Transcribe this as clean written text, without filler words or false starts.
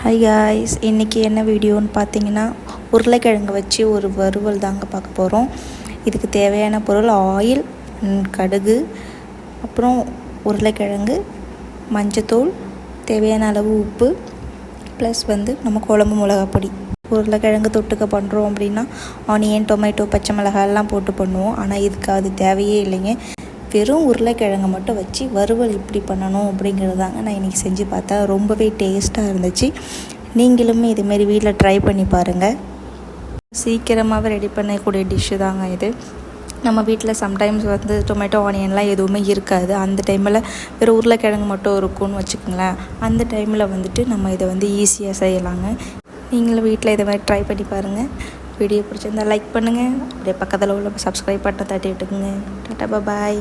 Hi guys, இன்றைக்கி என்ன வீடியோன்னு பார்த்தீங்கன்னா உருளைக்கிழங்கு வச்சு ஒரு வறுவல் தாங்க பார்க்க போகிறோம். இதுக்கு தேவையான பொருள் ஆயில், கடுகு, அப்புறம் உருளைக்கிழங்கு, மஞ்சத்தூள், தேவையான அளவு உப்பு, ப்ளஸ் நம்ம குழம்பு மிளகாப்பொடி. உருளைக்கிழங்கு தொட்டுக்க பண்ணுறோம் அப்படின்னா ஆனியன், டொமேட்டோ, பச்சை மிளகாய் எல்லாம் போட்டு பண்ணுவோம். ஆனால் இதுக்கு அது தேவையே இல்லைங்க. வெறும் உருளைக்கிழங்கு மட்டும் வச்சு வறுவல் இப்படி பண்ணணும் அப்படிங்கிறது தாங்க நான் இன்றைக்கி செஞ்சு பார்த்தேன். ரொம்பவே டேஸ்ட்டாக இருந்துச்சு. நீங்களுமே இதுமாரி வீட்டில் ட்ரை பண்ணி பாருங்கள். சீக்கிரமாகவே ரெடி பண்ணக்கூடிய டிஷ்ஷு தாங்க இது. நம்ம வீட்டில் சம்டைம்ஸ் டொமேட்டோ, ஆனியன்லாம் எதுவுமே இருக்காது. அந்த டைமில் வெறும் உருளைக்கிழங்கு மட்டும் இருக்கும்னு வச்சுக்கோங்களேன். அந்த டைமில் நம்ம இதை ஈஸியாக செய்யலாங்க. நீங்களும் வீட்டில் இதை மாதிரி ட்ரை பண்ணி பாருங்கள். வீடியோ பிடிச்சிருந்தால் லைக் பண்ணுங்கள். அப்படியே பக்கத்தில் உள்ள சப்ஸ்கிரைப் பட்டனை தட்டி விட்டுக்குங்க. டாட்டா, பாய்.